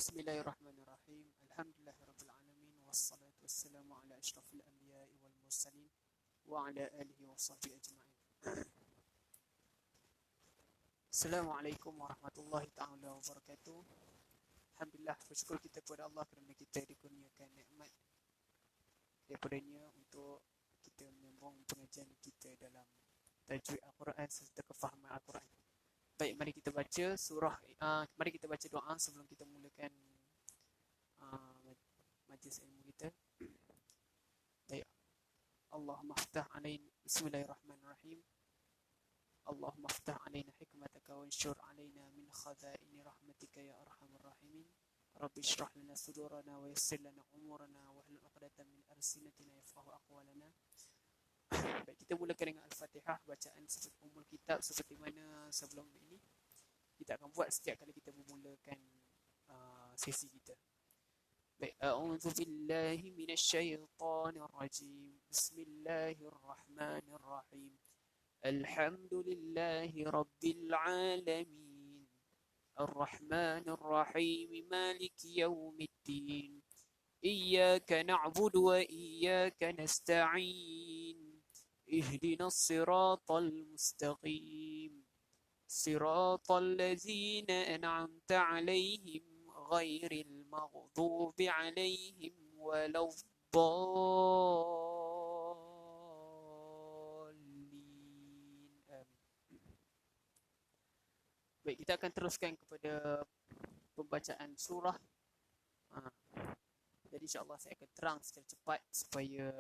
Bismillahirrahmanirrahim. Alhamdulillahirrabbilalamin. Wassalatu wassalamu ala ashrafil anbiya'i wal mursalin wa ala alihi wa sahbihi ajma'in. Assalamualaikum warahmatullahi ta'ala wabarakatuh. Alhamdulillah, bersyukur kita kepada Allah kerana kita dikurniakan nikmat daripadanya untuk kita menyambung pengajian kita dalam tajwid Al-Quran serta kefahaman Al-Quran. Baik, mari kita baca mari kita baca doa sebelum kita mulakan majlis ilmu kita. Baik. Allahumma aftah alaina, bismillahirrahmanirrahim. Allahumma aftah alaina hikmataka wa anshur alaina min khazaini rahmatika ya arhamar rahimin. Rabbi shrah lana sudurana wa yassir lana umurana wa hlul 'uqdatam min alsinatina yafqahu aqwalana. Baik, kita mulakan dengan Al-Fatihah, bacaan seperti umul kitab seperti mana sebelum ini kita akan buat setiap kali kita memulakan sesi kita. Baik, a'udzu billahi minasyaitonir rajim. Bismillahirrahmanirrahim. Alhamdulillahi rabbil alamin. Arrahmanir rahim. Maliki yaumiddin. Iyyaka na'budu wa iyyaka nasta'in. اهدنا الصراط المستقيم صراط الذين أنعمت عليهم غير المغضوب عليهم ولا الضالين. Baik, kita akan teruskan kepada pembacaan surah. Jadi insyaAllah saya akan terang secara cepat supaya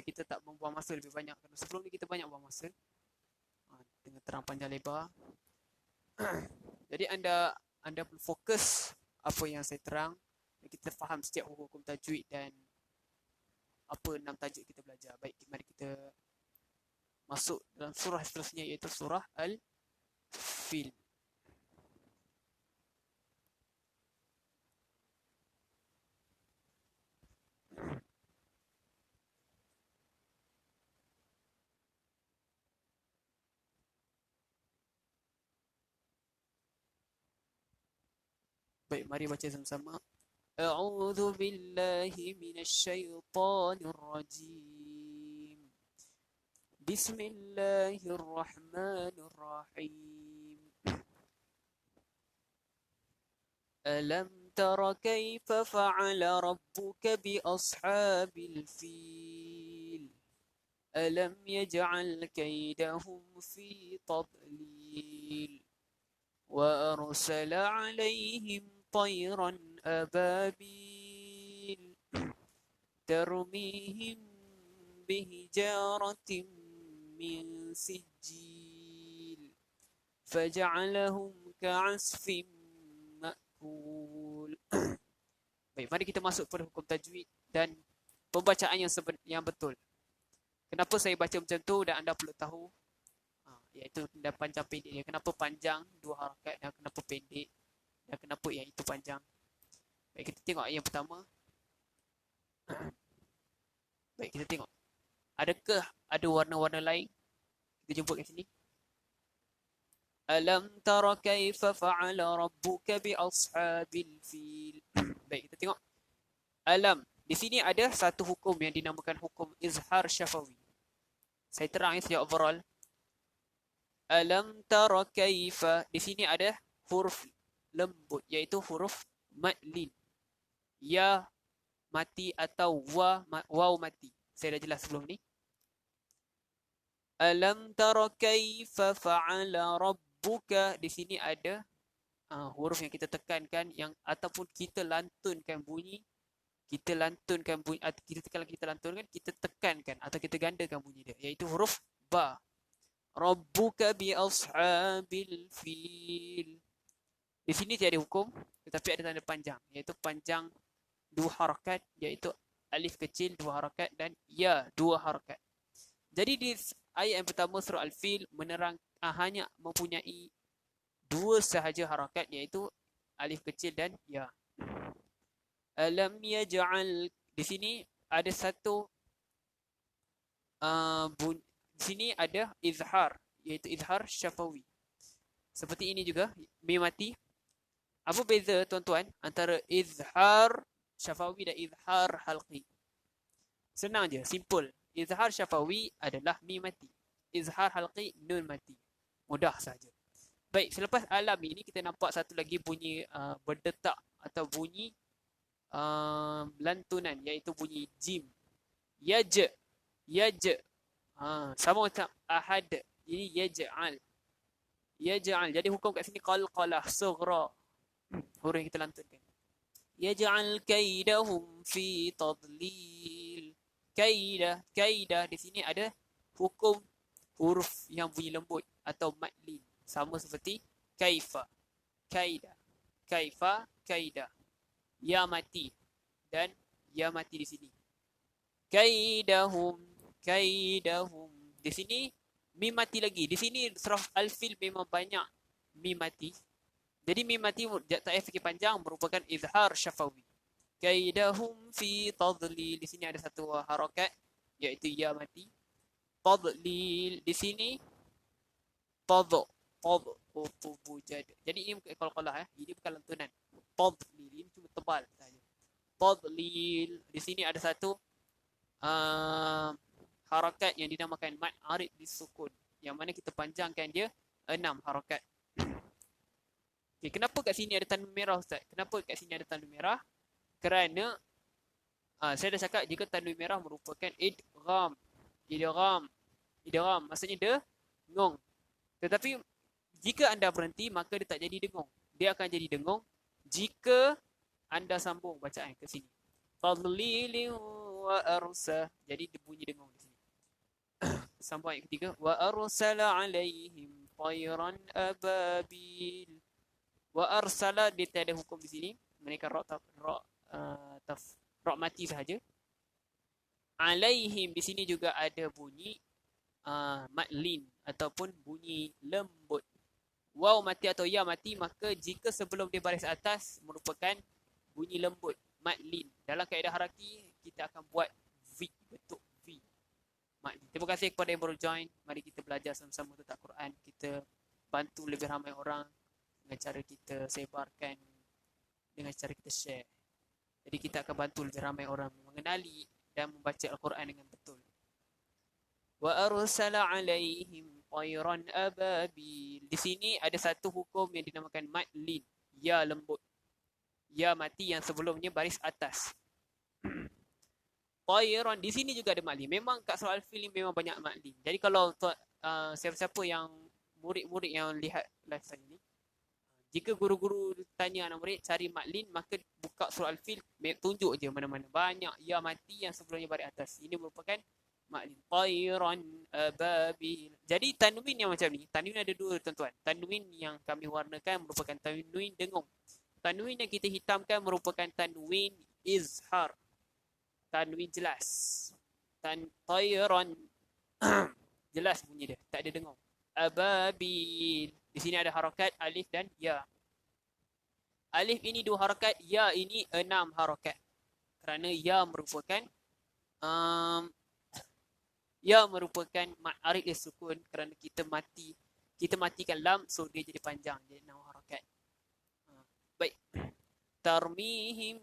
kita tak membuang masa lebih banyak. Kerana sebelum ni kita banyak buang masa dengan terang panjang lebar. Jadi anda perlu fokus apa yang saya terang dan kita faham setiap hukum tajwid dan apa 6 tajuk kita belajar. Baik, mari kita masuk dalam surah seterusnya, iaitu surah Al-Fil. Baik, mari baca sama-sama. A'udzu billahi minasyaitonir rajim. Bismillahirrahmanirrahim. Alam tara kaifa fa'ala rabbuka bi ashabil fil. Alam yaj'al kaydahum fi tadlil. Wa arsala 'alaihim طيرا أبابيل ترميهم بحجارة من سجيل فجعلهم كعصف مأكول. Baik, mari kita masuk pada hukum tajwid dan pembacaan yang betul. Kenapa saya baca macam tu dan anda perlu tahu, iaitu panjang pendek dia. Kenapa panjang 2 harakat dan kenapa pendek dan kenapa yang itu panjang. Baik, kita tengok yang pertama. Baik, kita tengok. Adakah ada warna-warna lain? Kita jemput kat sini. Alam tara kaifa fa'ala rabbuka bi ashabil fil. Baik, kita tengok. Alam. Di sini ada satu hukum yang dinamakan hukum izhar syafawi. Saya terang sejak overall. Alam tara kaifa. Di sini ada huruf lembut, iaitu huruf madlin. Ya mati atau waw mati. Saya dah jelas sebelum ni. Alam tara kaifa fa'ala rabbuka. Di sini ada huruf yang kita tekankan ataupun kita lantunkan bunyi. Kalau kita lantunkan, kita tekankan atau kita gandakan bunyi dia, iaitu huruf ba. Rabbuka bi ashabil fil. Di sini tiada hukum, tetapi ada tanda panjang, iaitu panjang 2 harakat, iaitu alif kecil 2 harakat dan ya 2 harakat. Jadi di ayat yang pertama surah Al-Fil menerang hanya mempunyai 2 sahaja harakat, iaitu alif kecil dan ya. Alam yaj'al. Di sini ada satu di sini ada izhar, iaitu izhar syafawi. Seperti ini juga, mim mati. Apa beza tuan-tuan antara izhar syafawi dan izhar halqi? Senang je, simple. Izhar syafawi adalah mim mati. Izhar halqi nun mati. Mudah saja. Baik, selepas alam ini kita nampak satu lagi bunyi berdetak atau bunyi lantunan, iaitu bunyi jim. Yaj. Yaj. Sama macam ahad. Ini yaj'al. Yaj'al. Jadi hukum kat sini qalqalah sughra. Huruf yang kita lantunkan. Yaj'al kaidahum fi tadlil. Kaidah. Kaidah di sini ada hukum huruf yang bunyi lembut atau madlin. Sama seperti kaifa. Kaidah. Kaifa, kaidah. Ya mati dan ya mati di sini. Kaidahum, kaidahum. Di sini mim mati lagi. Di sini surah Al-Fil memang banyak mim mati. Jadi mim mati tak payah fikir panjang, merupakan izhar syafawi. Kaidahum fi tadlil. Di sini ada satu harakat iaitu ya mati. Tadlil di sini tadh. Jadi ini bukan qalqalah ini bukan lantunan. Tadlil ini cuma tebal saja. Tadlil di sini ada satu harakat yang dinamakan mad arid disukun, yang mana kita panjangkan dia 6 harakat. Okay, kenapa kat sini ada tanda merah Ustaz? Kenapa kat sini ada tanda merah? Kerana saya dah cakap jika tanda merah merupakan idgham. Idgham. Idgham maksudnya dengung. Tetapi jika anda berhenti, maka dia tak jadi dengung. Dia akan jadi dengung jika anda sambung bacaan ke sini. Tadlilin wa arsa. Jadi dia bunyi dengung di sini. Sambung ayat ketiga. Wa arsala alaihim tayran ababil. Wa arsala, dia tiada hukum di sini. Mereka ra mati sahaja. Alaihim di sini juga ada bunyi madlin ataupun bunyi lembut. Waw mati atau ya mati, maka jika sebelum dia baris atas merupakan bunyi lembut, madlin. Dalam kaedah haraki kita akan buat V, bentuk V. Madlin. Terima kasih kepada yang baru join. Mari kita belajar sama-sama tentang Quran. Kita bantu lebih ramai orang dengan cara kita sebarkan, dengan cara kita share. Jadi kita akan bantu lebih ramai orang mengenali dan membaca Al-Quran dengan betul. Wa arsala alaihim tayran ababil. Di sini ada satu hukum yang dinamakan madlin, ya lembut. Ya mati yang sebelumnya baris atas. Tayran di sini juga ada madlin. Memang kat surah Al-Fil memang banyak madlin. Jadi kalau siapa-siapa yang murid-murid yang lihat live ini, jika guru-guru tanya anak murid cari madlin, maka buka surah Al-Fil, tunjuk je mana-mana banyak ya mati yang sebelumnya baris atas. Ini merupakan madlin. Tayran ababil. Jadi tanwin yang macam ni, tanwin ada dua tuan-tuan. Tanwin yang kami warnakan merupakan tanwin dengung. Tanwin yang kita hitamkan merupakan tanwin izhar. Tanwin jelas. Tayran jelas bunyi dia, tak ada dengung. Ababil. Di sini ada harakat alif dan ya. Alif ini 2 harakat, ya ini 6 harakat. Kerana ya merupakan mad arid sukun, kerana kita matikan lam, so dia jadi panjang, jadi 6 harakat. Baik. Tarmihim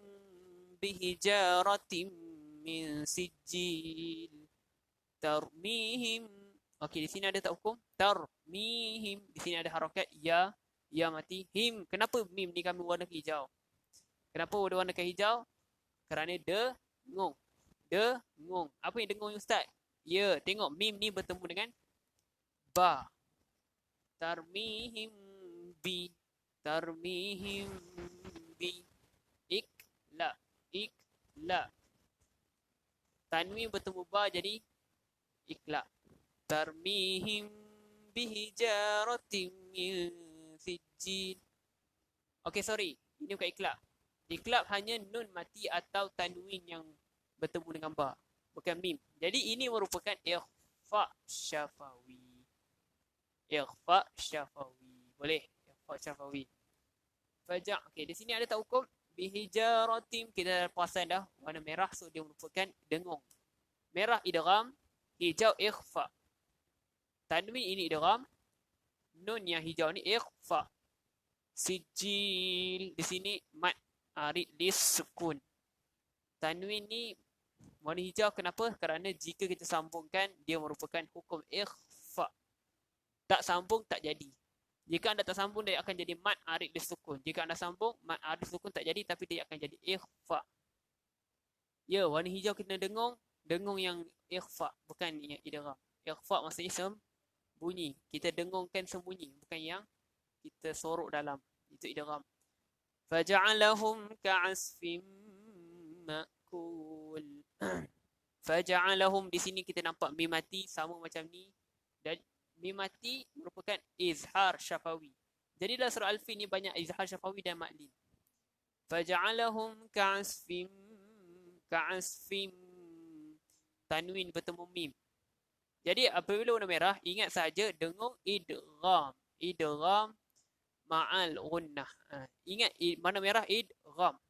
bihijaratim min sijil. Tarmihim. Okey, di sini ada tak hukum? Tarmihim. Di sini ada harakat ya mati. Him. Kenapa mim ni kami warnakan hijau? Kenapa warnakan hijau? Kerana dengung. Dengung. Apa yang dengung Ustaz? Ya, tengok mim ni bertemu dengan ba. Tarmihim bi. Tarmihim bi. Ikla. Ikla. Tanwin bertemu ba jadi ikla. Tarmihim bihijaratim min sijil. Okey, sorry. Ini bukan iklab. Iklab hanya nun mati atau tanwin yang bertemu dengan ba, bukan mim. Jadi ini merupakan ikhfa syafawi. Ikhfa syafawi. Boleh? Ikhfa syafawi. Fajak. Okey, di sini ada tak hukum? Bihijaratim. Kita perasan dah warna merah, so dia merupakan dengung. Merah idgham, hijau ikhfa. Tanwin ini idgham, nun yang hijau ni ikhfa. Sijil. Di sini mat arid sukun. Tanwin ni warna hijau kenapa? Kerana jika kita sambungkan, dia merupakan hukum ikhfa. Tak sambung tak jadi. Jika anda tak sambung, dia akan jadi mat arid sukun. Jika anda sambung, mat arid sukun tak jadi, tapi dia akan jadi ikhfa. Ya, warna hijau kita dengung yang ikhfa, bukan yang idgham. Ikhfa maksudnya sembunyi. Kita dengungkan sembunyi, bukan yang kita sorok dalam. Itu idgham. Faja'alahum ka'asfim ma'kul. Faja'alahum, di sini kita nampak mim mati sama macam ni, dan mim mati merupakan izhar syafawi. Jadi dalam surah Al-Fil ni banyak izhar syafawi dan maklin. Faja'alahum ka'asfim tanwin bertemu mim. Jadi apabila warna merah, ingat saja dengung idgham ma'al gunnah. Ingat warna merah idgham.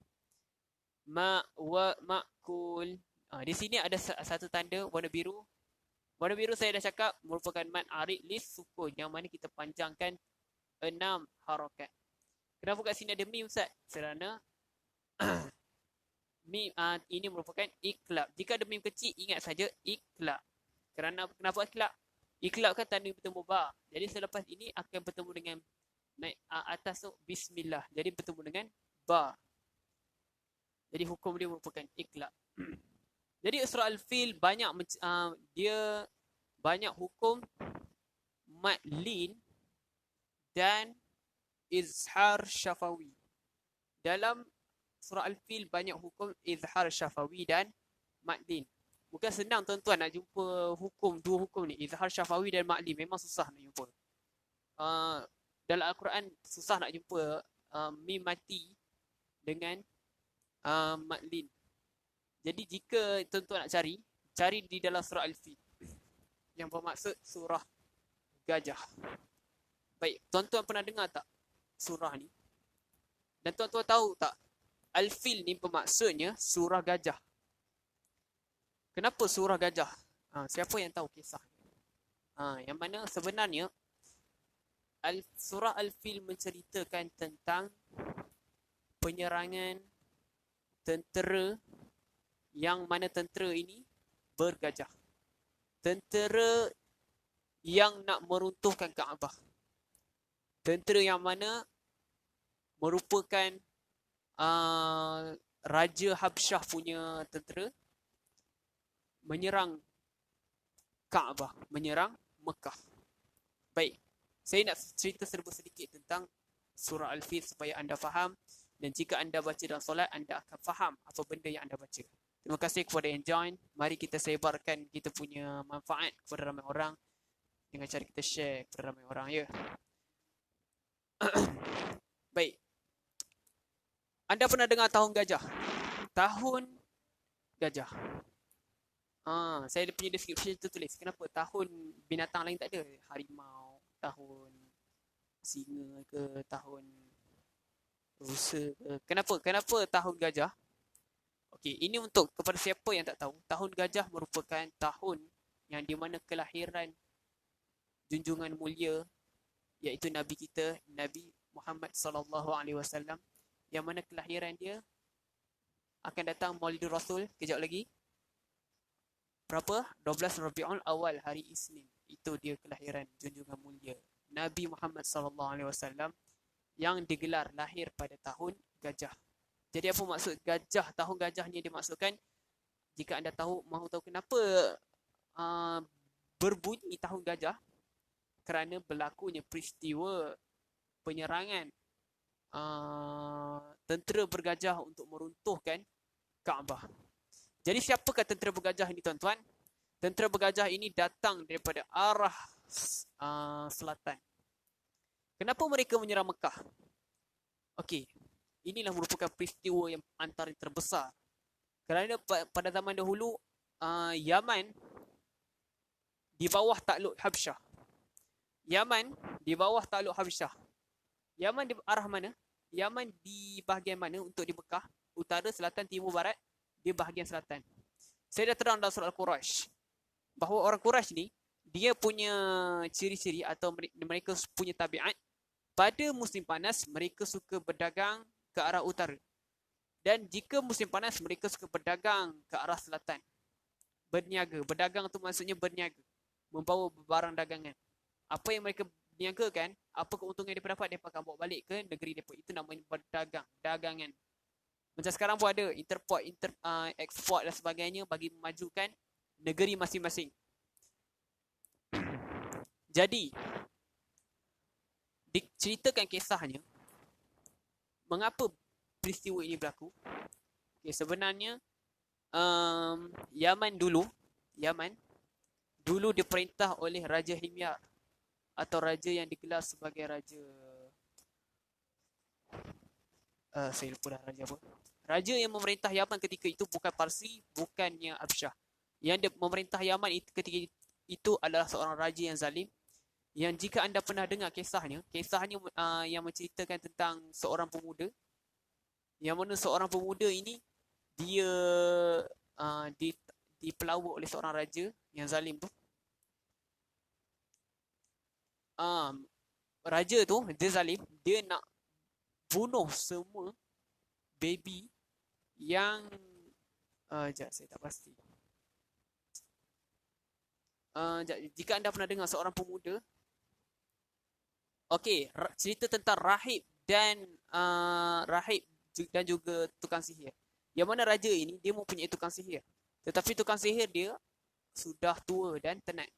Ma'kul. Di sini ada satu tanda warna biru. Warna biru saya dah cakap merupakan mat arid sukun, yang mana kita panjangkan 6 harakat. Kenapa kat sini ada mim, Ustaz? Kerana mim ini merupakan iklab. Jika ada mim kecil, ingat saja iklab. Kenapa iklab? Iklab kan tanda bertemu ba. Jadi selepas ini akan bertemu dengan naik atas tu bismillah. Jadi bertemu dengan ba. Jadi hukum dia merupakan iklab. Jadi surah Al-Fil dia banyak hukum matlin dan izhar syafawi. Dalam surah Al-Fil banyak hukum izhar syafawi dan matlin. Bukan senang tuan-tuan nak jumpa dua hukum ni, izhar syafawi dan matlin. Memang susah nak jumpa. Dalam Al-Quran susah nak jumpa mim mati dengan matlin. Jadi jika tuan-tuan nak cari di dalam surah Al-Fil yang bermaksud surah gajah. Baik, tuan-tuan pernah dengar tak surah ni? Dan tuan-tuan tahu tak Al-Fil ni bermaksudnya surah gajah. Kenapa surah gajah? Siapa yang tahu kisah? Yang mana sebenarnya surah Al-Fil menceritakan tentang penyerangan tentera, yang mana tentera ini bergajah. Tentera yang nak meruntuhkan Kaabah. Tentera yang mana merupakan Raja Habsyah punya tentera menyerang Kaabah, menyerang Mekah. Baik, saya nak cerita serba sedikit tentang surah Al-Fil supaya anda faham, dan jika anda baca dalam solat, anda akan faham apa benda yang anda baca. Terima kasih kepada yang join. Mari kita sebarkan kita punya manfaat kepada ramai orang dengan cara kita share kepada ramai orang, ya. Baik. Anda pernah dengar tahun gajah? Tahun gajah. Saya punya description tertulis. Kenapa tahun binatang lain tak ada? Harimau, tahun singa ke, tahun rusa ke. Kenapa tahun gajah? Okey, ini untuk kepada siapa yang tak tahu, tahun gajah merupakan tahun yang di mana kelahiran junjungan mulia, iaitu Nabi kita, Nabi Muhammad sallallahu alaihi wasallam, yang mana kelahiran dia akan datang Maulidur Rasul kejap lagi. Berapa? 12 Rabiul Awal, hari Isnin. Itu dia kelahiran junjungan mulia Nabi Muhammad sallallahu alaihi wasallam yang digelar lahir pada tahun gajah. Jadi apa maksud gajah? Tahun gajah ni dimaksudkan, jika anda mahu tahu kenapa berbunyi tahun gajah, kerana berlakunya peristiwa penyerangan tentera bergajah untuk meruntuhkan Kaabah. Jadi siapakah tentera bergajah ini, tuan-tuan? Tentera bergajah ini datang daripada arah selatan. Kenapa mereka menyerang Mekah? Okey, inilah merupakan peristiwa yang antara terbesar. Kerana pada zaman dahulu, Yaman di bawah takluk Habsyah. Yaman di bawah takluk Habsyah. Yaman di arah mana? Yaman di bahagian mana untuk di Mekah? Utara, selatan, timur, barat? Di bahagian selatan. Saya dah terang dalam surah Al-Quraisy bahawa orang Quraisy ni, dia punya ciri-ciri atau mereka punya tabiat, pada musim panas mereka suka berdagang ke arah utara. Dan jika musim panas mereka suka berdagang ke arah selatan. Berniaga. Berdagang tu maksudnya berniaga. Membawa barang dagangan. Apa yang mereka niagakan, apa keuntungan yang mereka dapat, mereka akan bawa balik ke negeri mereka. Itu namanya berdagang. Dagangan. Macam sekarang pun ada interport, export dan sebagainya bagi memajukan negeri masing-masing. Jadi, diceritakan kisahnya, mengapa peristiwa ini berlaku. Okay, sebenarnya, Yaman dulu diperintah oleh Raja Himyar, atau raja yang digelar sebagai raja, saya lupa dah raja apa. Raja yang memerintah Yaman ketika itu bukan Parsi, bukannya Absyah. Yang memerintah Yaman ketika itu adalah seorang raja yang zalim, yang jika anda pernah dengar kisahnya yang menceritakan tentang seorang pemuda, yang mana seorang pemuda ini dia dipelawa oleh seorang raja yang zalim tu. Raja tu dia zalim, dia nak bunuh semua baby yang sekejap, saya tak pasti. Jika anda pernah dengar seorang pemuda, okey, cerita tentang rahib dan juga tukang sihir. Yang mana raja ini dia mempunyai tukang sihir, tetapi tukang sihir dia sudah tua dan tenat.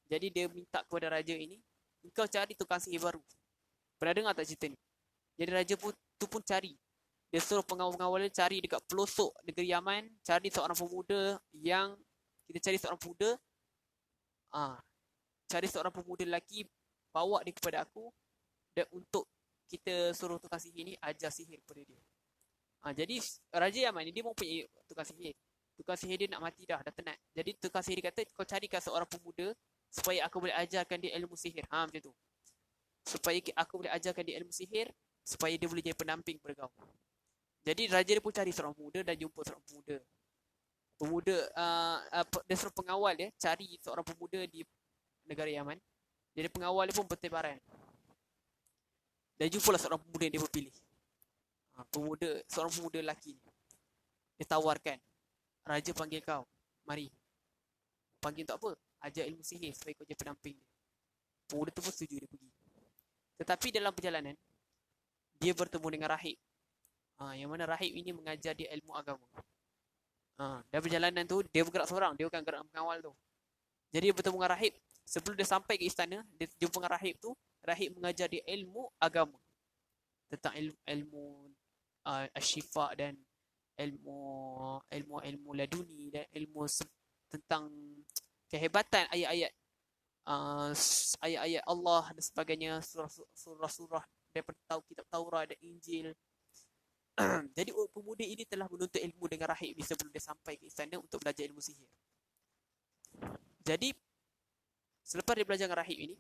Jadi dia minta kepada raja ini, engkau cari tukang sihir baru. Pernah dengar tak cerita ni? Jadi raja tu pun cari. Dia suruh pengawal-pengawal dia cari dekat pelosok negeri Yaman, cari seorang pemuda yang cari seorang pemuda lelaki, bawa dia kepada aku, dan untuk kita suruh tukang sihir ni ajar sihir kepada dia. Jadi Raja Yaman ni dia mempunyai tukang sihir. Tukang sihir dia nak mati dah tenat. Jadi tukang sihir kata, kau carikan seorang pemuda supaya aku boleh ajarkan dia ilmu sihir. Macam tu. Supaya aku boleh ajarkan dia ilmu sihir, supaya dia boleh jadi pendamping kepada kau. Jadi raja dia pun cari seorang pemuda dan jumpa seorang pemuda. Dia suruh pengawal dia cari seorang pemuda di negara Yaman. Jadi pengawal dia pun bertebaran. Dan jumpalah seorang pemuda yang dia pilih. Seorang pemuda lelaki ni. Dia tawarkan, raja panggil kau, mari. Panggil untuk apa? Ajar ilmu sihir supaya kau jadi pendamping dia. Pemuda tu pun setuju, dia pergi. Tetapi dalam perjalanan, dia bertemu dengan rahib. Yang mana rahib ini mengajar dia ilmu agama. Dalam perjalanan tu, dia bergerak seorang. Dia bukan gerak mengawal tu. Jadi dia bertemu dengan rahib. Sebelum dia sampai ke istana, dia jumpa dengan rahib tu. Rahib mengajar dia ilmu agama. Tentang ilmu asyifa dan ilmu laduni, dan ilmu tentang kehebatan ayat-ayat Allah dan sebagainya, surah-surah daripada kitab Taurat dan Injil. Jadi pemuda ini telah menuntut ilmu dengan rahib ni sebelum dia sampai ke istana untuk belajar ilmu sihir. Jadi selepas dia belajar dengan rahib ini,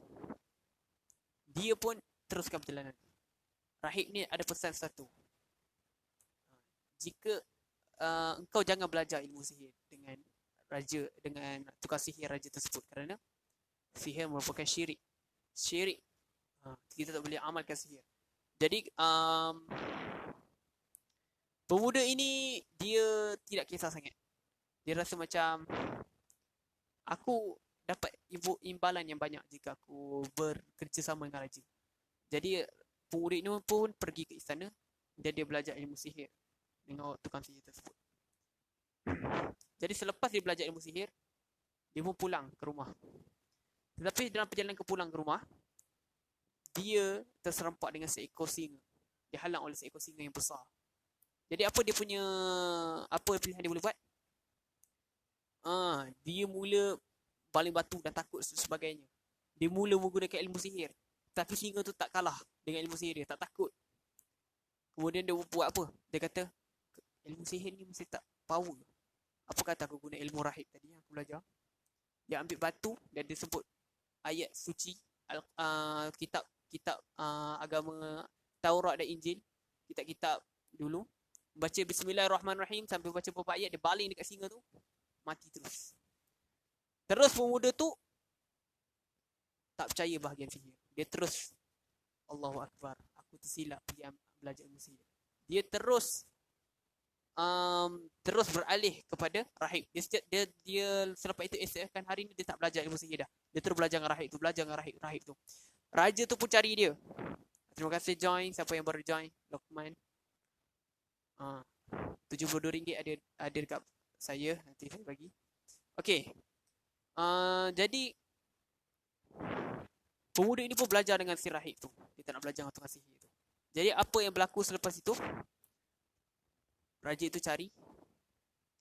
dia pun teruskan perjalanan. Rahib ni ada pesan satu. Jika engkau jangan belajar ilmu sihir dengan tukang sihir raja tersebut, kerana sihir merupakan syirik. Kita tak boleh amalkan sihir. Jadi pemuda ini dia tidak kisah sangat. Dia rasa macam, aku dapat imbalan yang banyak jika aku bekerjasama dengan raja. Jadi pemuda ini pun pergi ke istana dan dia belajar ilmu sihir dengan tukang sihir tersebut. Jadi selepas dia belajar ilmu sihir, dia pun pulang ke rumah. Tetapi dalam perjalanan pulang ke rumah, dia terserempak dengan seekor singa. Dihalang oleh seekor singa yang besar. Jadi apa pilihan dia boleh buat? Dia mula baling batu dan takut dan sebagainya. Dia mula menggunakan ilmu sihir. Tapi singa tu tak kalah dengan ilmu sihir dia, tak takut. Kemudian dia buat apa? Dia kata, ilmu sihir ni mesti tak power. Apa kata aku guna ilmu rahib tadi yang aku belajar? Dia ambil batu dan dia sebut ayat suci, kitab agama Taurat dan Injil, kitab-kitab dulu. Baca Bismillahirrahmanirrahim sampai baca beberapa ayat, dia baling dekat singa tu, mati terus. Terus pemuda tu tak percaya bahagian sihir. Dia terus Allahu Akbar, aku tersilap pergi belajar ilmu sihir. Dia terus beralih kepada rahib. Dia selepas itu esokkan hari ni dia tak belajar ilmu sihir dah. Dia terus belajar dengan rahib tu, belajar dengan rahib tu. Raja tu pun cari dia. Terima kasih join, siapa yang baru join, Lokman. RM72 ada dekat saya, nanti saya bagi. Okey. Jadi pemuda ini pun belajar dengan si rahib tu. Dia tak nak belajar dengan tukang sihir tu. Jadi apa yang berlaku selepas itu? Raja itu cari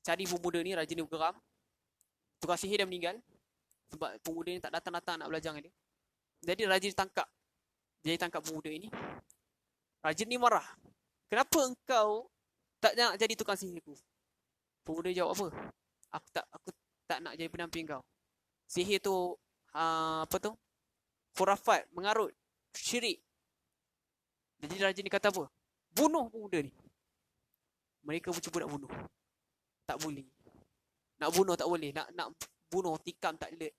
pemuda ni, raja ni bergeram. Tukang sihir dah meninggal sebab pemuda ni tak datang-datang nak belajar dengan dia. Jadi raja ditangkap. Dia tangkap pemuda ini. Raja ni marah. Kenapa engkau tak nak jadi tukang sihir tu? Pemuda jawab apa? Aku tak nak jadi pendamping kau. Sihir tu khurafat, mengarut, syirik. Jadi raja ni kata apa? Bunuh pemuda ni. Mereka cuba nak bunuh. Tak boleh. Nak bunuh tak boleh. Nak bunuh, tikam tak boleh.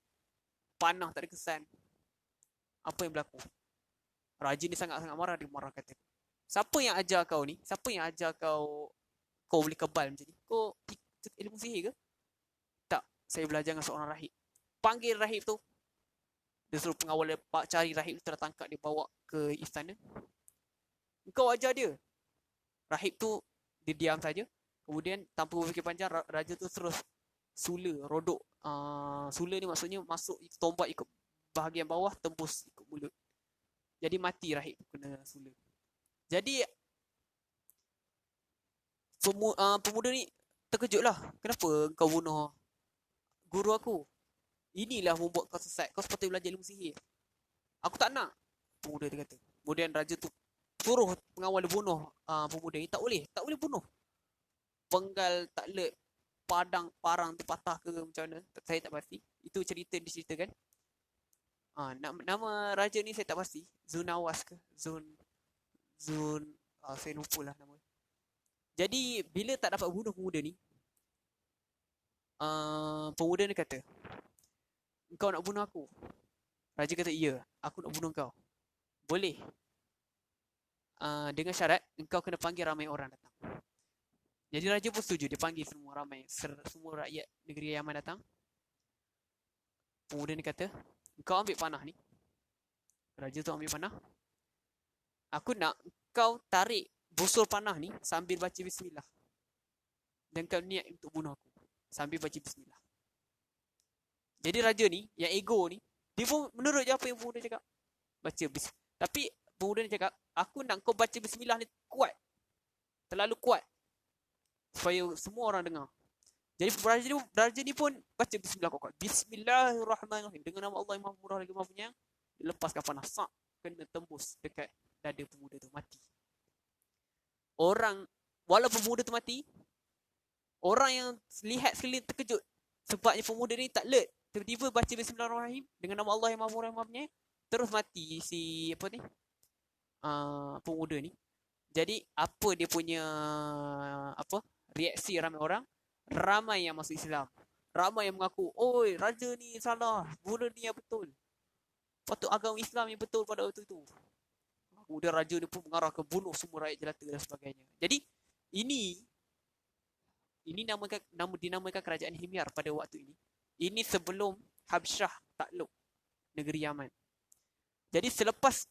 Panah tak ada kesan. Apa yang berlaku? Raja ni sangat-sangat marah. Dia marah kata, siapa yang ajar kau ni? Siapa yang ajar kau boleh kebal macam ni? Kau ilmu sihir ke? Tak. Saya belajar dengan seorang rahib. Panggil rahib tu. Dia suruh pengawal dia cari rahib tu, tertangkap, dia bawa ke istana. Engkau ajar dia. Rahib tu dia diam saja. Kemudian tanpa berfikir panjang, raja tu terus rodok. Sula ni maksudnya masuk tombak ikut bahagian bawah, tembus ikut mulut. Jadi mati rahib kena sula. Jadi pemuda ni terkejutlah. Kenapa kau bunuh guru aku? Inilah membuat kau sesat. Kau sepatutnya belajar ilmu sihir. Aku tak nak, pemuda dia kata. Kemudian raja tu suruh pengawal dia bunuh pemuda ni. Tak boleh bunuh. Penggal tak lek, parang terpatah ke macam mana, saya tak pasti. Itu cerita diceritakan. Nama raja ni saya tak pasti. Zunawas ke Zun saya lupa lah nama. Jadi bila tak dapat bunuh pemuda ni, pemuda ni kata, engkau nak bunuh aku? Raja kata, ya, aku nak bunuh kau. Boleh. Dengan syarat engkau kena panggil ramai orang datang. Jadi raja pun setuju. Dia panggil semua rakyat negeri Yaman datang. Pemuda ni kata, engkau ambil panah ni. Raja tu ambil panah. Aku nak kau tarik busur panah ni sambil baca bismillah. Dan kau niat untuk bunuh aku sambil baca bismillah. Jadi raja ni, yang ego ni, dia pun menurut je apa yang pemuda cakap. Baca bismillah. Tapi pemuda ni cakap, aku nak kau baca bismillah ni kuat. Terlalu kuat. Supaya semua orang dengar. Jadi raja ni pun baca bismillah kuat. Bismillahirrahmanirrahim. Dengan nama Allah yang Maha Murah lagi Maha Penyayang. Dia lepaskan panah. Sak. Kena tembus dekat dada pemuda tu. Mati. Walaupun pemuda tu mati, orang yang lihat sekeliling terkejut. Sebabnya pemuda ni tak alert. Tiba-tiba baca bismillahirrahmanirrahim. Dengan nama Allah yang Maha Murah lagi Maha Penyayang. Terus mati si pemuda ni. Jadi apa dia punya reaksi ramai orang? Ramai yang masuk Islam. Ramai yang mengaku, oi, raja ni salah, bunuh ni yang betul. Patut agama Islam yang betul pada waktu itu. Kemudian raja ni pun mengarah ke bunuh semua rakyat jelata dan sebagainya. Jadi ini dinamakan kerajaan Himyar pada waktu ini. Ini sebelum Habsyah takluk negeri Yaman. Jadi selepas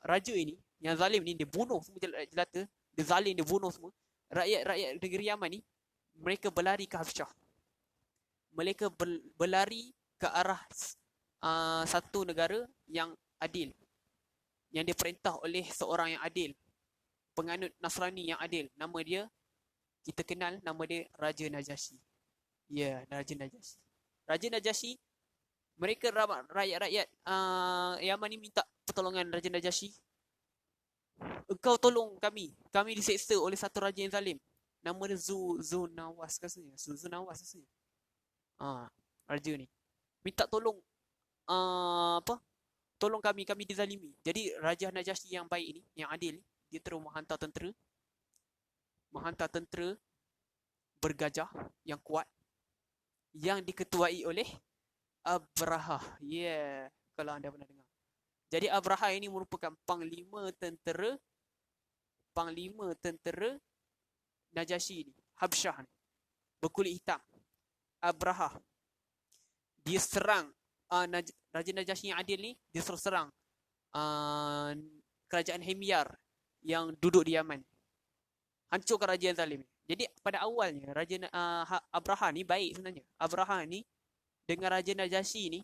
raja ini yang zalim ni, dia bunuh semua rakyat jelata, dia zalim, dia bunuh semua rakyat negeri Yaman ni, mereka berlari ke Habsyah. Mereka berlari ke arah satu negara yang adil, yang diperintah oleh seorang yang adil, penganut Nasrani yang adil. Nama dia, kita kenal nama dia Raja Najasyi. Ya, Raja Najasyi. Raja Najasyi, mereka rakyat-rakyat Yaman ni minta pertolongan Raja Najasyi. Engkau tolong kami. Kami diseksa oleh satu raja yang zalim. Nama dia Zunawas rasanya. Zunawas rasanya. Raja ni minta tolong tolong kami dizalimi. Jadi Raja Najasyi yang baik ni, yang adil ni, dia terus menghantar tentera bergajah yang kuat, yang diketuai oleh Abrahah. Kalau anda pernah dengar. Jadi Abraha ini merupakan panglima tentera Najasyi ni, Habsyah ni, berkulit hitam. Abraha dia serang Raja Najasyi yang adil ni, dia serang kerajaan Himyar yang duduk di Yaman. Hancurkan raja yang zalim ni. Jadi pada awalnya Abraha ni baik sebenarnya. Abraha ni dengan Raja Najasyi ni,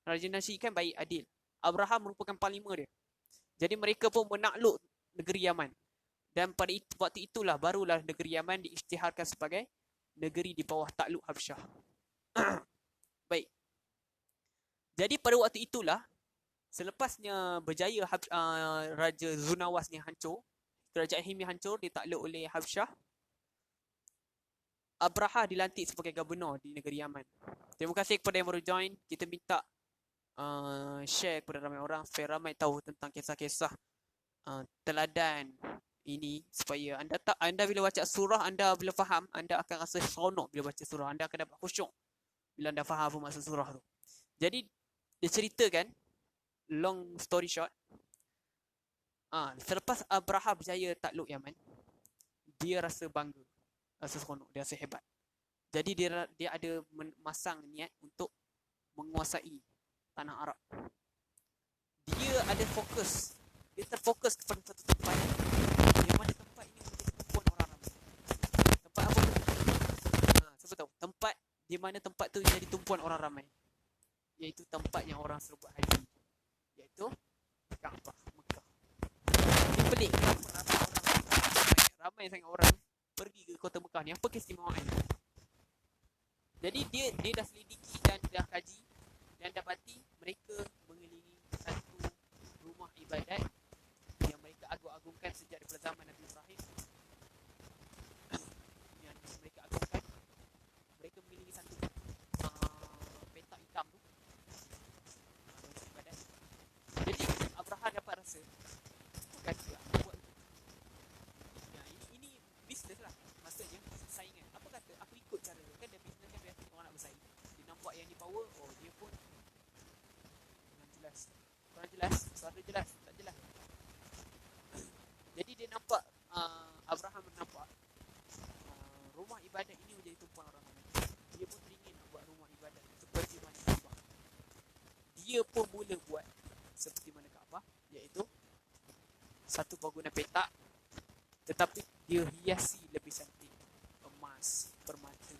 Raja Najasyi kan baik, adil. Abraha merupakan panglima dia. Jadi mereka pun menakluk negeri Yaman. Dan pada waktu itulah barulah negeri Yaman diisytiharkan sebagai negeri di bawah takluk Habsyah. Baik. Jadi pada waktu itulah, selepasnya berjaya Raja Zunawas ni hancur, kerajaan Himyar hancur, ditakluk oleh Habsyah, Abraha dilantik sebagai gubernur di negeri Yaman. Terima kasih kepada yang baru join. Kita minta share kepada ramai orang supaya ramai tahu tentang kisah-kisah teladan ini, supaya anda bila baca surah, anda bila faham, anda akan rasa seronok bila baca surah, anda akan dapat khusyuk bila anda faham apa maksud surah tu. Jadi dia ceritakan, long story short, selepas Abraha berjaya takluk Yaman, dia rasa bangga, rasa seronok, dia rasa hebat. Jadi dia ada memasang niat untuk menguasai tanah Arab. Dia ada fokus, dia terfokus kepada satu tempat, yang mana tempat ini menjadi tumpuan orang ramai. Tempat apa? Siapa tahu? Tempat di mana tempat tu jadi tumpuan orang ramai, iaitu tempat yang orang selalu buat haji, iaitu Kaabah, Mekah. Ini pelik, ramai sangat orang pergi ke kota Mekah ni. Apa keistimewaan? Jadi dia dah selidiki dan dah kaji dan dapati mereka mengelilingi satu rumah ibadat yang mereka agung-agungkan sejak daripada zaman Nabi Ibrahim. Yang mereka agungkan, mereka mengelilingi satu petak hitam tu, rumah ibadat. Jadi Abraha dapat rasa, kata buat ini bisnes lah, maksudnya saingan. Apa kata aku ikut cara dia, kan dia bisnes kan biasa orang nak bersaing. Dia nampak yang ni power, oh dia pun kurang jelas, suara jelas, tak jelas. Jadi dia nampak, Abraham nampak rumah ibadat ini menjadi tumpuan orang ramai. Dia pun teringin nak buat rumah ibadat seperti mana Kaabah. Dia pun mula buat seperti mana Kaabah, iaitu satu bangunan petak, tetapi dia hiasi lebih cantik, emas, permata,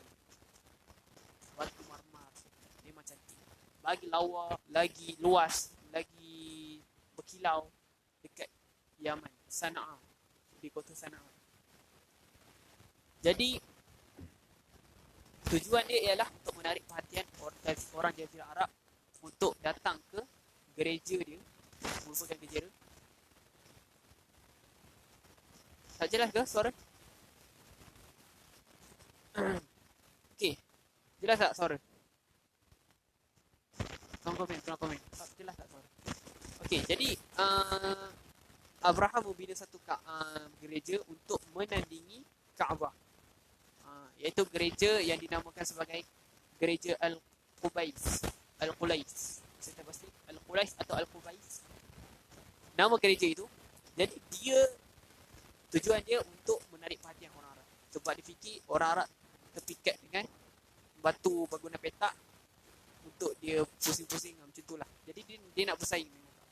batu marmar, memang cantik, lagi lawa, lagi luas, lagi berkilau dekat Yaman, Sana'a, di kota Sana'a. Jadi tujuan dia ialah untuk menarik perhatian orang Jazirah Arab untuk datang ke gereja dia, merupakan gereja. Tak jelas ke suara? Okey, jelas tak suara? Tolong komen. Tak jelas tak suara? Okey, jadi Abraham membina satu gereja untuk menandingi Kaabah, iaitu gereja yang dinamakan sebagai gereja Al-Qubais. Saya tak pasti Al-Qubais atau Al-Qubais, nama gereja itu. Jadi tujuan dia untuk menarik perhatian orang Arab, sebab dia fikir orang Arab terpikat dengan batu bangunan petak untuk dia pusing-pusing macam itulah. Jadi dia nak bersaing dengan Kaabah.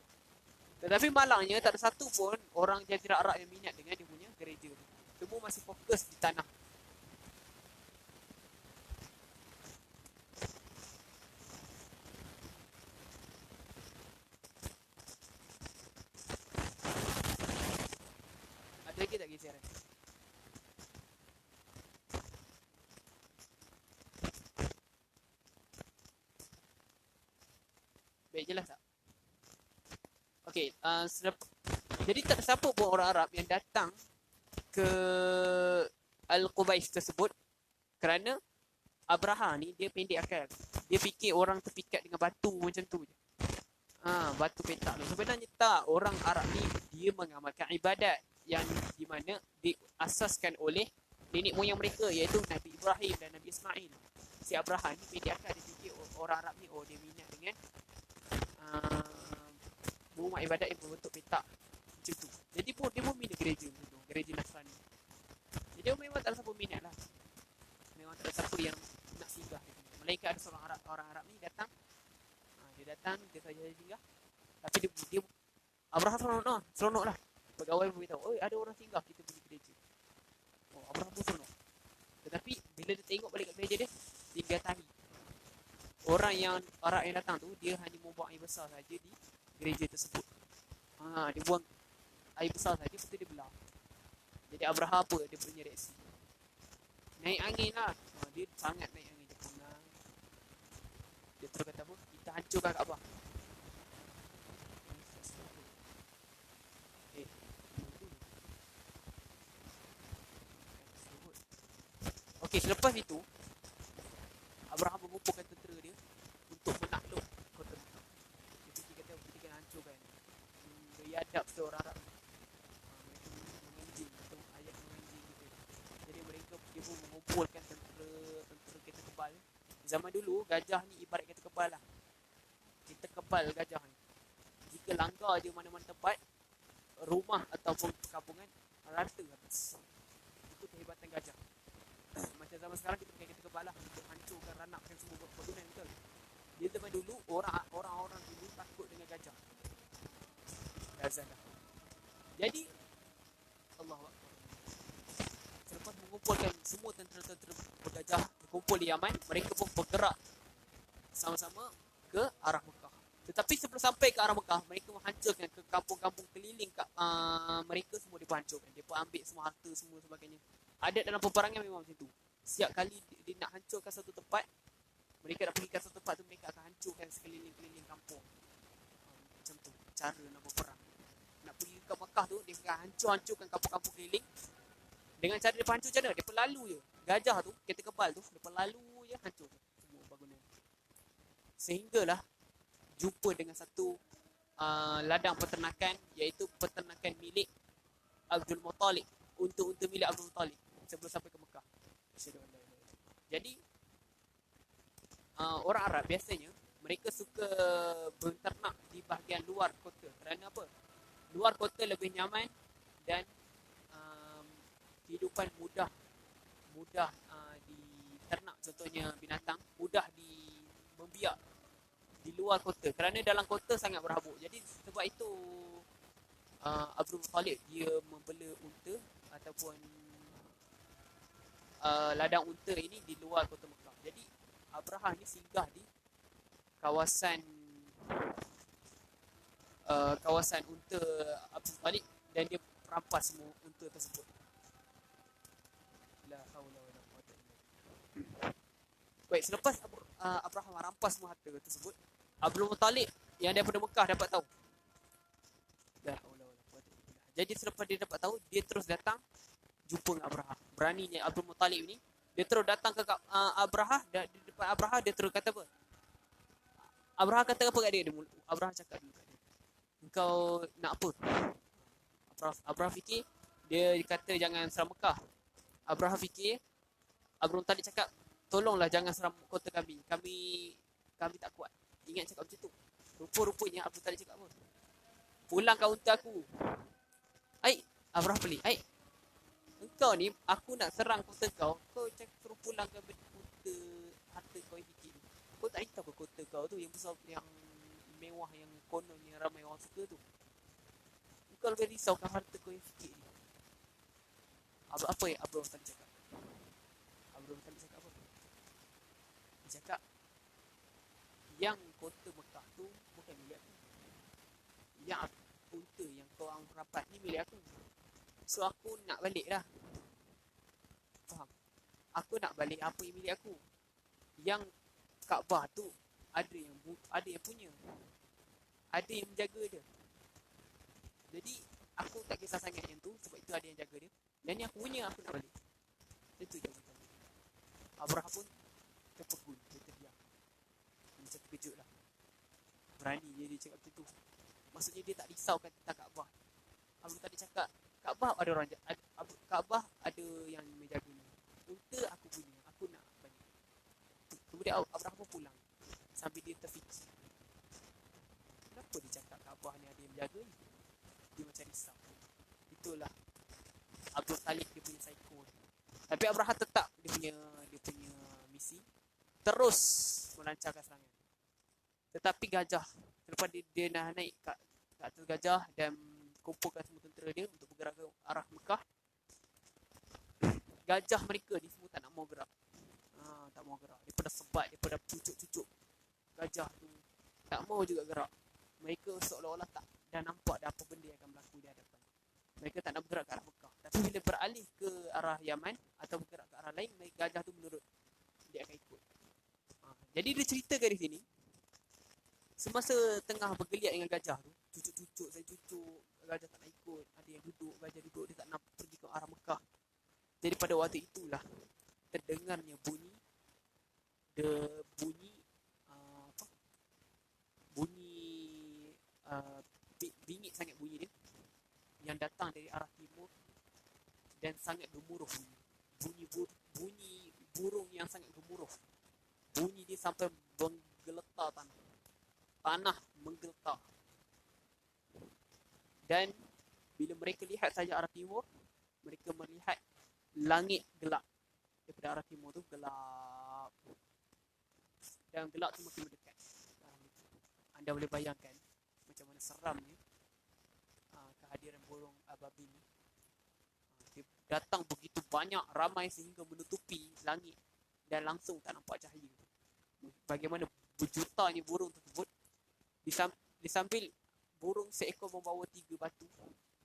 Tetapi malangnya tak ada satu pun orang Jazirah Arab yang minat dengan dia punya gereja tu. Semua masih fokus di tanah. Ada lagi tak geseran? Baik, jelas tak? Okey, jadi tak ada siapa pun orang Arab yang datang ke Al-Qubais tersebut, kerana Abraha ni dia pendek akal. Dia fikir orang terpikat dengan batu macam tu je. Batu petak tu. Sebenarnya tak, orang Arab ni dia mengamalkan ibadat yang di mana diasaskan oleh nenek moyang mereka, iaitu Nabi Ibrahim dan Nabi Ismail. Si Abraha ni pendek akal, dia fikir orang Arab ni dia minat dengan rumah ibadat yang berbentuk petak macam tu. Jadi dia pun minat gereja macam tu, gereja Nasrani. Jadi dia memang tak ada siapa minat lah. Memang tak ada siapa yang nak singgah. Melainkan ada seorang orang Arab ni datang. Dia datang, dia saja singgah. Tapi dia Abraham seronok lah. Pegawai pun beritahu, "Oi, ada orang singgah, kita pergi gereja." Oh, Abraham pun seronok. Tetapi bila dia tengok balik kat gereja dia gatahi. Orang yang datang tu, dia hanya membuang air besar saja di gereja tersebut. Dia buang air besar saja, lepas tu dia belah. Jadi Abraham apa? Dia punya reaksi. Naik angin lah. Dia sangat naik angin. Dia punang. Dia terus kata apa? Kita hancurkan Kaabah. Okey, selepas itu Abraham mengumpulkan tentera dia untuk menakluk kota Mekah. Dia kata kita kena hancurkan. Beradab tu orang Arab. Mereka menganjing atau ayat menganjing gitu. Jadi dia pun mengumpulkan tentera kereta kebal. Zaman dulu gajah ni ibarat kereta kebal lah. Kereta kebal gajah ni. Jika langgar je mana-mana tempat, rumah ataupun perkampungan rata habis. Itu kehebatan gajah. Macam zaman sekarang kita pakai kereta kebal lah untuk hancurkan, ranapkan semua bangunan, betul. Dia zaman dulu orang-orang dulu takut dengan gajah. Gazalah. Jadi Allahu Akbar. Selepas mengumpulkan semua tentera-tentera bergajah berkumpul di Yaman, mereka pun bergerak sama-sama ke arah Mekah. Tetapi sebelum sampai ke arah Mekah, mereka menghancurkan ke kampung-kampung keliling mereka semua dihancurkan. Dia pun ambil semua harta semua sebagainya. Ada dalam peperangan memang macam tu. Setiap kali dia nak hancurkan satu tempat, mereka nak pergi ke satu tempat tu, mereka akan hancurkan sekeliling-keliling kampung. Macam tu cara nak berperang. Nak pergi ke Mekah tu, dia akan hancurkan kampung-kampung keliling. Dengan cara dia hancur macam mana? Dia pelalu je. Gajah tu, kereta kebal tu, dia pelalu je hancur semua bangunan. Sehinggalah jumpa dengan satu ladang peternakan, iaitu peternakan milik Abdul Muttalib, unta-unta milik Abdul Muttalib sebelum sampai ke Mekah. Jadi orang Arab biasanya mereka suka berternak di bahagian luar kota. Kerana apa? Luar kota lebih nyaman dan kehidupan mudah diternak. Contohnya binatang mudah membiak di luar kota. Kerana dalam kota sangat berhabuk. Jadi sebab itu Abdul Muttalib dia membela unta ataupun ladang unta ini di luar kota Mekah. Jadi Abraham ni singgah di kawasan unta Abdul Muttalib dan dia rampas semua unta tersebut. La haula wala quwwata illa billah. Baik, selepas Abraham rampas semua harta tersebut, Abdul Muttalib yang daripada Mekah dapat tahu. La haula wala quwwata illa billah. Jadi selepas dia dapat tahu, dia terus datang jumpa dengan Abraham. Beraninya Abdul Muttalib ni, dia terus datang ke Abraham, dan di depan Abraham dia terus kata apa? Abraham kata apa kat dia? Abraham cakap dulu kat dia, "Engkau nak apa?" Abraham fikir dia kata jangan serang Mekah. Abraham fikir Abdul Muttalib cakap, "Tolonglah jangan serang kota kami. Kami tak kuat." Ingat cakap macam tu. Rupa-rupanya Abdul Muttalib cakap apa? "Pulangkan unta aku." Ai, Abraham pelik. Ai, engkau ni, aku nak serang kota kau cakap suruh pulangkan unta harta kau yang fikir. Kau tak tahu ke kota kau tu yang besar, yang mewah, yang kononnya ramai orang suka tu. Kau lebih risaukan harta kau yang fikir ni. Apa yang Abdul Muttalib cakap? Abdul Muttalib cakap apa? Dia cakap, yang kota Mekah tu bukan milik aku. Yang unta yang kau rapat ni milik aku. So aku nak balik dah. Faham? Aku nak balik apa yang milik aku. Yang Kaabah tu ada yang punya. Ada yang menjaga dia. Jadi aku tak kisah sangat yang tu, sebab itu ada yang jaga dia. Dan ni aku punya, aku nak balik. Itu je betul. Abraham pun terpegun, dia terdiam. Macam terkejut lah. Berani dia cakap macam tu. Maksudnya dia tak risaukan tentang Kaabah. Abdul tadi cakap, Kaabah ada orang Kaabah ada yang menjaganya. Unta aku punya, aku nak balik. Kemudian Abraham pun pulang sambil dia terfikir, kenapa Kenapa dia cakap Kaabah ni ada yang menjaga ni? Dia macam risau. Itulah Abdul Talib dia punya psycho. Tapi Abraha tetap dia punya misi, terus melancarkan serangan. Tetapi gajah, selepas dia dah naik kat atas gajah dan kumpulkan semua tentera dia untuk bergerak ke arah Mekah, gajah mereka ni semua tak nak mau gerak. Tak mau gerak. Daripada sebat, daripada cucuk-cucuk gajah tu tak mau juga gerak. Mereka seolah-olah tak dah nampak dah apa benda yang akan berlaku di hadapan. Mereka tak nak bergerak ke arah Mekah. Tapi bila beralih ke arah Yaman atau bergerak ke arah lain, gajah tu menurut, dia akan ikut. Jadi dia ceritakan di sini, semasa tengah bergeliat dengan gajah tu, cucuk-cucuk, saya cucuk, gajah tak nak ikut. Ada yang duduk, gajah duduk, dia tak nak pergi ke arah Mekah. Jadi pada waktu itulah terdengarnya bunyi bingit sangat bunyi dia, yang datang dari arah timur dan sangat gemuruh bunyi burung yang sangat gemuruh. Bunyi dia sampai menggeletar tanah menggeletar. Dan bila mereka lihat saja arah timur, mereka melihat langit gelap. Daripada arah timur tu gelap, dan gelap tu makin mendekat. Anda boleh bayangkan macam mana seramnya kehadiran burung ababil ni. Dia datang begitu banyak, ramai sehingga menutupi langit dan langsung tak nampak cahaya. Bagaimana berjutanya burung tersebut, disambil burung seekor membawa 3 batu,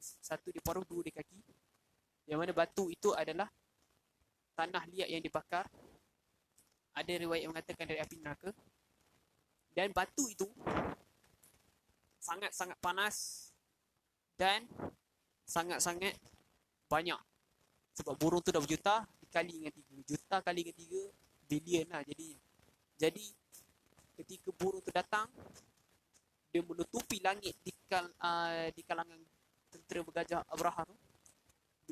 satu di paruh, 2 di kaki, yang mana batu itu adalah tanah liat yang dibakar. Ada riwayat yang mengatakan dari api neraka. Dan batu itu sangat-sangat panas dan sangat-sangat banyak. Sebab burung tu dah berjuta dikali dengan 3. Juta kali dengan 3 bilion lah. Jadi ketika burung tu datang, dia menutupi langit di kalangan tentera bergajah Abraha tu.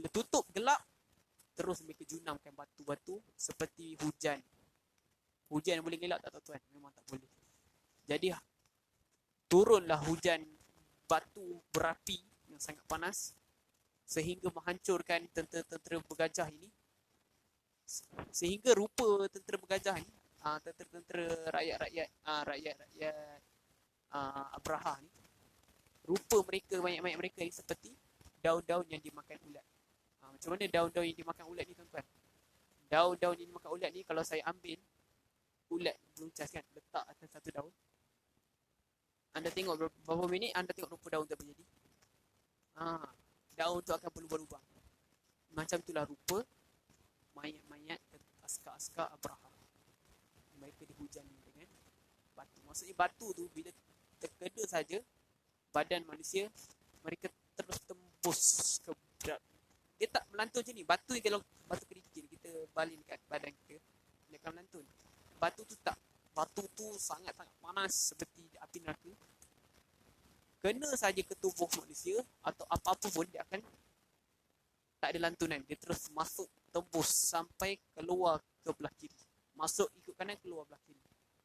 Bila tutup gelap, terus mereka junamkan batu-batu seperti hujan. Hujan boleh gelap tak tuan? Memang tak boleh. Jadi turunlah hujan batu berapi yang sangat panas sehingga menghancurkan tentera-tentera bergajah ini. Sehingga rupa tentera bergajah ni, tentera rakyat Abraha ni, rupa mereka, banyak-banyak mereka ni seperti daun-daun yang dimakan ulat. Macam mana daun-daun yang dimakan ulat ni tuan-tuan? Daun-daun yang dimakan ulat ni, kalau saya ambil ulat beluncas kan, letak atas satu daun, anda tengok berapa minit, anda tengok rupa daun tu berjadi. Daun tu akan berlubang-lubang. Macam itulah rupa mayat-mayat askar-askar Abraha. Mereka dihujani dengan batu. Maksudnya batu tu bila terkena saja badan manusia, mereka terus tembus ke berat. Dia tak melantun macam ni. Batu ni kalau batu kerikil kita baling dekat badan kita, dia akan melantun. Batu tu tak. Batu tu sangat-sangat panas seperti api neraka. Kena saja ke tubuh manusia atau apa-apa pun, dia akan tak ada lantunan. Dia terus masuk, tembus sampai keluar ke belah kiri. Masuk ikut kanan, keluar belah kiri.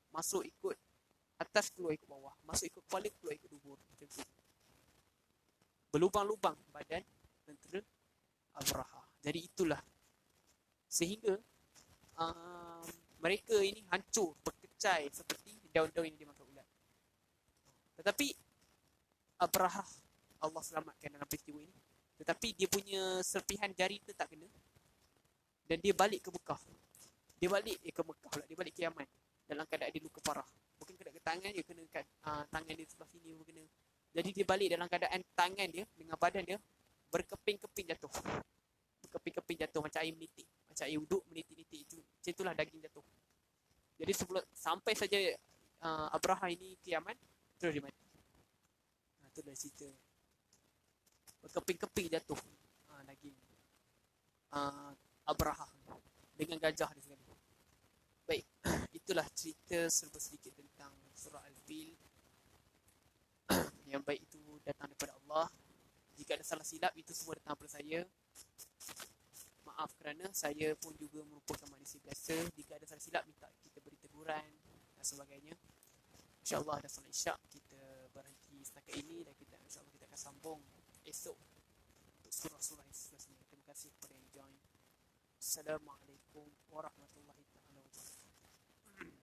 Masuk ikut atas, keluar ikut bawah. Masuk ikut kepala, keluar ikut dubur. Macam tu. Berlubang-lubang badan tentera Abraha. Jadi itulah. Sehingga mereka ini hancur, berkecai seperti daun-daun yang dimakan ulat. Tetapi Abraha, Allah selamatkan dalam peristiwa ini. Tetapi dia punya serpihan jari tu tak kena. Dan dia balik ke Mekah. Dia balik ke Yaman dalam keadaan dia luka parah. Bukan kena ke tangan dia, kena kat tangan dia sebelah sini pun kena. Jadi dia balik dalam keadaan tangan dia dengan badan dia berkeping-keping jatuh. Berkeping-keping jatuh macam air menitik. Macam air uduk menitik-nitik. Macam itulah daging jatuh. Jadi sebelum sampai saja Abraha ini ke Yaman, terus dia mati. Itulah cerita. Berkeping-keping jatuh daging Abraha dengan gajah di sini. Baik, itulah cerita serba sedikit tentang surah Al-Fil. Yang baik itu datang daripada Allah. Jika ada salah silap, itu semua datang daripada saya. Maaf kerana saya pun juga merupakan manusia biasa. Jika ada salah silap, minta kita beri teguran dan sebagainya. InsyaAllah ada salat isyak, kita berhenti setakat ini, dan kita insyaAllah kita akan sambung esok untuk surah-surah yang seterusnya. Terima kasih kepada yang join. Assalamualaikum warahmatullahi